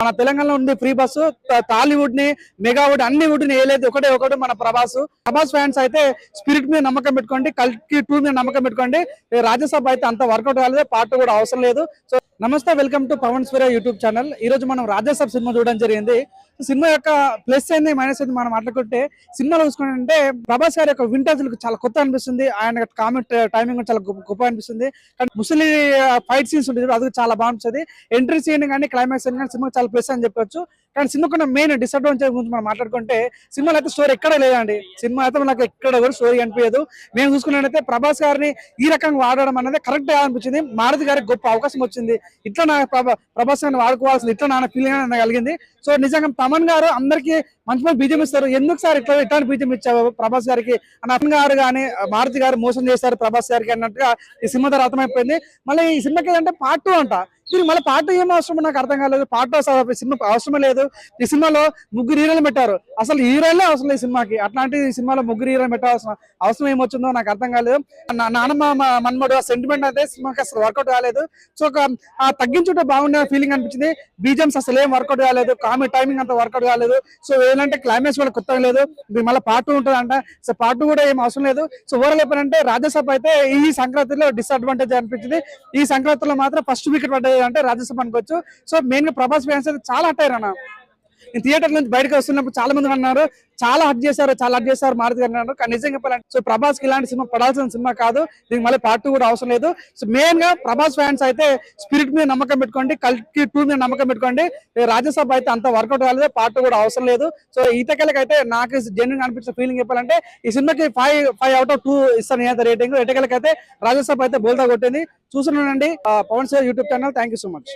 మన తెలంగాణలో ఉంది ఫ్రీ బస్సు. టాలీవుడ్ ని, మెగావుడ్ అన్ని వుడ్ ని ఏలేదు ఒకటి మన ప్రభాస్ ఫ్యాన్స్ అయితే స్పిరిట్ మీద నమ్మకం పెట్టుకోండి, కల్కి 2 మీద నమ్మకం పెట్టుకోండి. రాజ్యసభ అయితే అంత వర్కౌట్ కాలేదు, పార్ట్ కూడా అవసరం లేదు. So namaste, welcome to Pavan Swira YouTube channel. ఈ రోజు మనం రాజ్యసభ సినిమా చూడడం జరిగింది. సినిమా యొక్క ప్లస్ ఏంది మైనస్ ఏంది మనం మాట్లాడుకుంటే, సినిమాలో చూసుకుంటే ప్రభాస్ గారి యొక్క వింటేజ్ లుక్ చాలా కొత్త అనిపిస్తుంది. ఆయన కామెంట్ టైమింగ్ చాలా గొప్ప అనిపిస్తుంది. కానీ ముసలి ఫైట్ సీన్స్ ఉంటుంది, అది చాలా బాగుంటుంది. ఎంట్రీ సీన్ కానీ క్లైమాక్స్ సీన్ కానీ సినిమా చాలా ప్లస్ అని చెప్పొచ్చు. కానీ సినిమాకున్న మెయిన్ డిసడ్వాంటేజ్ గురించి మనం మాట్లాడుకుంటే, సినిమాలో అయితే స్టోరీ ఎక్కడ లేదండి. సినిమా అయితే నాకు ఎక్కడ కూడా స్టోరీ అనిపించదు. మేము చూసుకున్నట్టయితే ప్రభాస్ గారిని ఈ రకంగా వాడడం అనేది కరెక్ట్ అనిపించింది. మారుతి గారికి గొప్ప అవకాశం వచ్చింది, ఇట్లా నా ప్రభాస్ గారిని వాడుకోవాల్సింది, ఇట్లా నా ఫీలింగ్ కలిగింది. సో నిజంగా తమన్ గారు అందరికి మంచి బీజం ఇస్తారు. ఎందుకు సార్ ఇట్లా బీజం ఇచ్చావు ప్రభాస్ గారికి అని అతన్ గారు కానీ మారుతి గారు మోసం చేస్తారు ప్రభాస్ గారికి అన్నట్టుగా ఈ సినిమా ద్వారా అర్థమైపోయింది. మళ్ళీ ఈ సినిమాకి ఏదంటే పార్ట్ 2 అంట. దీనికి మళ్ళీ పార్ట్ 2 ఏం అవసరం నాకు అర్థం కాలేదు. పార్ట్ 2 సినిమా అవసరమే లేదు. ఈ సినిమాలో 3 హీరోలు పెట్టారు, అసలు హీరోలే అవసరం లేదు సినిమాకి. అట్లాంటి ఈ సినిమాలో 3 హీరోలు పెట్టాల్సిన అవసరం ఏమొచ్చిందో నాకు అర్థం కాలేదు. నానమ్మ మన్మడు ఆ సెంటిమెంట్ అయితే సినిమాకి అసలు వర్కౌట్ కాలేదు. సో తగ్గించుంటే బాగుండే ఫీలింగ్ అనిపించింది. బీజమ్స్ అసలు ఏం వర్కౌట్ కాలేదు, కామెడీ టైమింగ్ అంతా వర్కౌట్ కాలేదు. సో ఏంటంటే క్లైమాక్స్ కూడా కొత్తగా లేదు. మళ్ళీ పార్ట్ 2 ఉంటుందంట. సో పార్ట్ 2 కూడా ఏం అవసరం లేదు. సో ఓవరాల్ చెప్పారంటే రాజ్యసభ అయితే ఈ సంక్రాంతిలో డిసడ్వాంటేజ్ అనిపించింది. ఈ సంక్రాంతిలో మాత్రం ఫస్ట్ వికెట్ పడ్డది అంటే రాజ్యసభ అనుకోవచ్చు. సో మెయిన్ గా ప్రభాస్ ఫ్యాన్స్ అయితే చాలా హట్ అయ్యారు అన్న. నేను థియేటర్ నుంచి బయటకు వస్తున్నప్పుడు చాలా మంది అన్నారు చాలా హట్ చేశారు మారుతి గారు అన్నారు. కానీ నిజంగా చెప్పాలంటే సో ప్రభాస్ కి ఇలాంటి సినిమా పడాల్సిన సినిమా కాదు. దీనికి మళ్ళీ పార్ట్ 2 కూడా అవసరం లేదు. సో మెయిన్ గా ప్రభాస్ ఫ్యాన్స్ అయితే స్పిరిట్ మీద నమ్మకం పెట్టుకోండి, కల్కి 2 మీద నమ్మకం పెట్టుకోండి. రాజ్యసభ అయితే అంత వర్కౌట్ కాలేదు, పార్ట్ 2 కూడా అవసరం లేదు. సో ఈతకెళ్ళకి అయితే నాకు జెన్యున్ అనిపించిన ఫీలింగ్ చెప్పాలంటే ఈ సినిమాకి 5/2 ఇస్తాను నేనైతే రేటింగ్. ఈతకెళ్ళకి అయితే రాజ్యసభ అయితే బోల్తా కొట్టింది. చూస్తున్నానండి Pavan sir YouTube channel. Thank you so much.